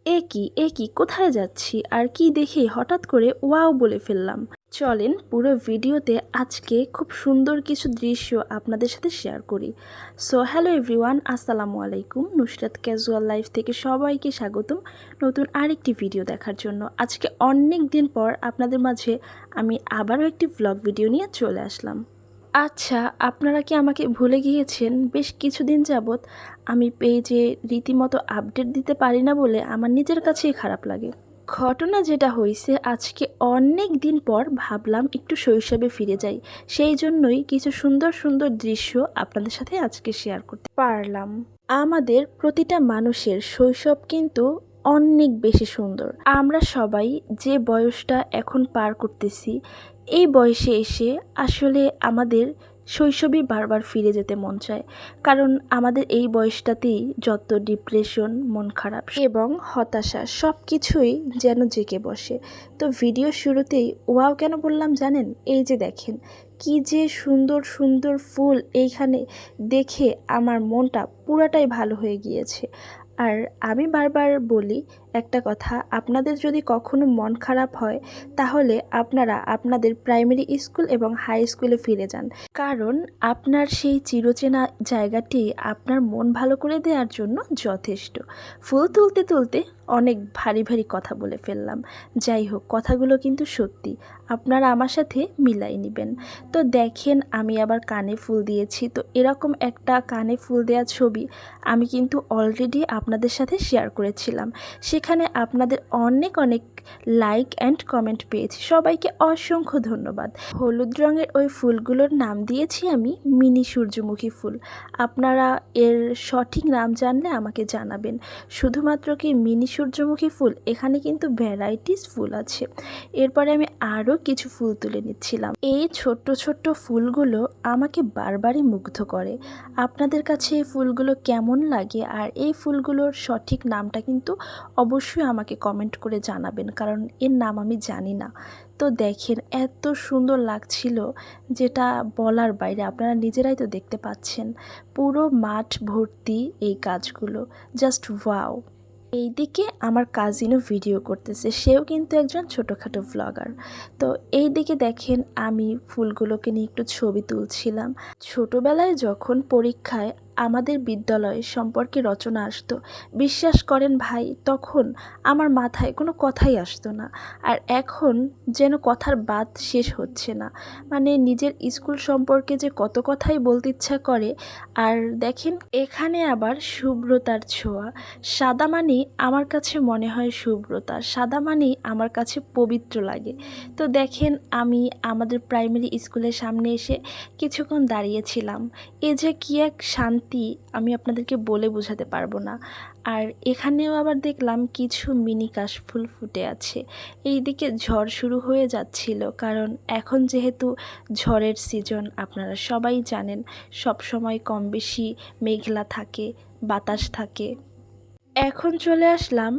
এ কি কোথায় যাচ্ছি আর কি দেখে হঠাৎ করে ওয়াও বলে ফেললাম। চলেন পুরো ভিডিওতে আজকে খুব সুন্দর কিছু দৃশ্য আপনাদের সাথে শেয়ার করি। সো হ্যালো এভরিওয়ান, আসসালামু আলাইকুম। নুসরাত ক্যাজুয়াল লাইফ থেকে সবাইকে স্বাগতম নতুন আরেকটি ভিডিও দেখার জন্য। আজকে অনেক দিন পর আপনাদের মাঝে আমি আবারও একটি ভ্লগ ভিডিও নিয়ে চলে আসলাম। আচ্ছা, আপনারা কি আমাকে ভুলে গিয়েছেন? বেশ কিছুদিন যাবৎ আমি পেজে রীতিমতো আপডেট দিতে পারি না বলে আমার নিজের কাছেই খারাপ লাগে। ঘটনা যেটা হয়েছে, আজকে অনেক দিন পর ভাবলাম একটু শৈশবে ফিরে যাই। সেই জন্যই কিছু সুন্দর সুন্দর দৃশ্য আপনাদের সাথে আজকে শেয়ার করতে পারলাম। আমাদের প্রতিটা মানুষের শৈশব কিন্তু অনেক বেশি সুন্দর। আমরা সবাই যে বয়সটা এখন পার করতেছি, এই বয়সে এসে আসলে আমাদের শৈশবে বারবার ফিরে যেতে মন চায়। কারণ আমাদের এই বয়সটাতেই যত ডিপ্রেশন, মন খারাপ এবং হতাশা সব কিছুই যেন জেঁকে বসে। তো ভিডিও শুরুতেই ওয়াও কেন বললাম জানেন? এই যে দেখেন কি যে সুন্দর সুন্দর ফুল, এইখানে দেখে আমার মনটা পুরাটাই ভালো হয়ে গিয়েছে। আর আমি বারবার বলি একটা কথা, আপনাদের যদি কখনো মন খারাপ হয় তাহলে আপনারা আপনাদের প্রাইমারি স্কুল এবং হাই স্কুলে ফিরে যান। কারণ আপনার সেই চিরচেনা জায়গাটি আপনার মন ভালো করে দেওয়ার জন্য যথেষ্ট। ফুল তুলতে তুলতে অনেক ভারী ভারী কথা বলে ফেললাম। যাই হোক, কথাগুলো কিন্তু সত্যি, আপনারা আমার সাথে মিলাই নেবেন। তো দেখেন আমি আবার কানে ফুল দিয়েছি। তো এরকম একটা কানে ফুল দেওয়া ছবি আমি কিন্তু অলরেডি আপনাদের সাথে শেয়ার করেছিলাম। সেখানে আপনাদের অনেক অনেক লাইক অ্যান্ড কমেন্ট পেয়েছি। সবাইকে অসংখ্য ধন্যবাদ। হলুদ রঙের ওই ফুলগুলোর নাম দিয়েছি আমি মিনি সূর্যমুখী ফুল। আপনারা এর সঠিক নাম জানলে আমাকে জানাবেন। শুধুমাত্র কি মিনি সূর্যমুখী ফুল? এখানে কিন্তু ভ্যারাইটিস ফুল আছে। এরপরে আমি আরও কিছু ফুল তুলে নিচ্ছিলাম। এই ছোট্ট ছোট্ট ফুলগুলো আমাকে বারবারই মুগ্ধ করে। আপনাদের কাছে এই ফুলগুলো কেমন লাগে আর এই ফুলগুলোর সঠিক নামটা কিন্তু অবশ্যই আমাকে কমেন্ট করে জানাবেন, কারণ এর নাম আমি জানি না। তো দেখেন এত সুন্দর লাগছিল যেটা বলার বাইরে, আপনারা নিজেরাই তো দেখতে পাচ্ছেন। পুরো মাঠ ভর্তি এই গাছগুলো, জাস্ট ওয়াও। এইদিকে আমার কাজিনও ভিডিও করতেছে, সেও কিন্তু একজন ছোটোখাটো ভ্লগার। তো এই দিকে দেখেন আমি ফুলগুলোকে নিয়ে একটু ছবি তুলছিলাম। ছোটোবেলায় যখন পরীক্ষায় আমাদের বিদ্যালয় সম্পর্কে রচনা আসতো, বিশ্বাস করেন ভাই, তখন আমার মাথায় কোনো কথাই আসতো না। আর এখন যেন কথার বাদ শেষ হচ্ছে না। মানে নিজের স্কুল সম্পর্কে যে কত কথাই বলতে ইচ্ছা করে। আর দেখেন এখানে আবার শুভ্রতার ছোঁয়া। সাদা মানেই আমার কাছে মনে হয় শুভ্রতা, সাদা মানেই আমার কাছে পবিত্র লাগে। তো দেখেন আমি আমাদের প্রাইমারি স্কুলের সামনে এসে কিছুক্ষণ দাঁড়িয়েছিলাম। এ যে কী এক শান্তি, আমি আপনাদেরকে বলে বোঝাতে পারবো না। আর এখানেও আবার দেখলাম কিছু মিনি কাশফুল ফুটে আছে। এইদিকে ঝড় শুরু হয়ে যাচ্ছিল, কারণ এখন যেহেতু ঝড়ের সিজন, আপনারা সবাই জানেন সব সময় কম বেশি মেঘলা থাকে, বাতাস থাকে। এখন চলে আসলাম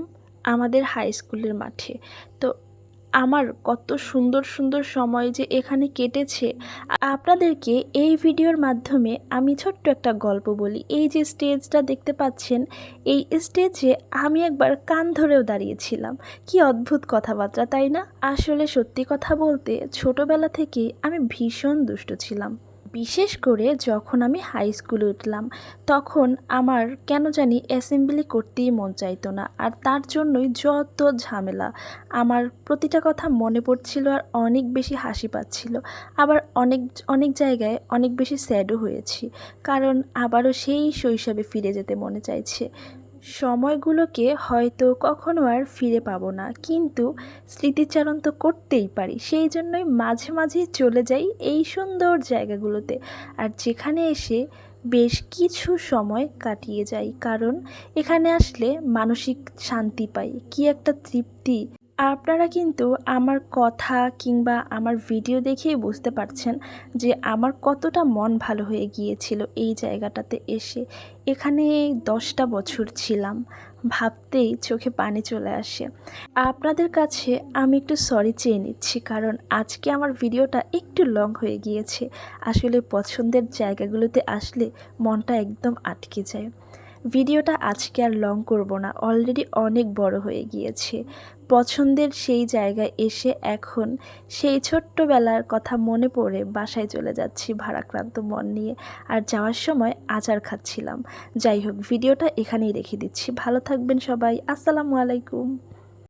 আমাদের হাই স্কুলের মাঠে। তো আমার কত সুন্দর সুন্দর সময় যে এখানে কেটেছে, আপনাদেরকে এই ভিডিওর মাধ্যমে আমি ছোট্ট একটা গল্প বলি। এই যে স্টেজটা দেখতে পাচ্ছেন, এই স্টেজে আমি একবার কান ধরেও দাঁড়িয়েছিলাম। কি অদ্ভুত কথাবার্তা, তাই না? আসলে সত্যি কথা বলতে ছোটবেলা থেকেই আমি ভীষণ দুষ্ট ছিলাম। বিশেষ করে যখন আমি হাই স্কুলে উঠলাম, তখন আমার কেন জানি অ্যাসেম্বলি করতেই মন চাইতো না। আর তার জন্যই যত ঝামেলা, আমার প্রতিটা কথা মনে পড়ছিল আর অনেক বেশি হাসি পাচ্ছিল। আবার অনেক অনেক জায়গায় অনেক বেশি স্যাডও হয়েছি, কারণ আবারও সেই শৈশবে ফিরে যেতে মনে চাইছে। সময়গুলোকে হয়তো কখনো আর ফিরে পাবো না, কিন্তু স্মৃতিচারণ তো করতেই পারি। সেই জন্যই মাঝে মাঝেই চলে যাই এই সুন্দর জায়গাগুলোতে, আর যেখানে এসে বেশ কিছু সময় কাটিয়ে যাই। কারণ এখানে আসলে মানসিক শান্তি পাই, কি একটা তৃপ্তি। আপনারা কিন্তু আমার কথা কিংবা আমার ভিডিও দেখেই বুঝতে পারছেন যে আমার কতটা মন ভালো হয়ে গিয়েছিল এই জায়গাটাতে এসে। এখানে 10টা বছর ছিলাম, ভাবতেই চোখে পানি চলে আসে। আপনাদের কাছে আমি একটু সরি চেয়ে নিচ্ছি, কারণ আজকে আমার ভিডিওটা একটু লং হয়ে গিয়েছে। আসলে পছন্দের জায়গাগুলোতে আসলে মনটা একদম আটকে যায়। ভিডিওটা আজকে আর লং করব না, অলরেডি অনেক বড় হয়ে গিয়েছে। পছন্দের সেই জায়গায় এসে এখন সেই ছোট্টবেলার কথা মনে পড়ে বাসায় চলে যাচ্ছি ভারাক্রান্ত মন নিয়ে। আর যাওয়ার সময় আচার খাচ্ছিলাম। যাই হোক, ভিডিওটা এখানেই রেখে দিচ্ছি। ভালো থাকবেন সবাই। আসসালামু আলাইকুম।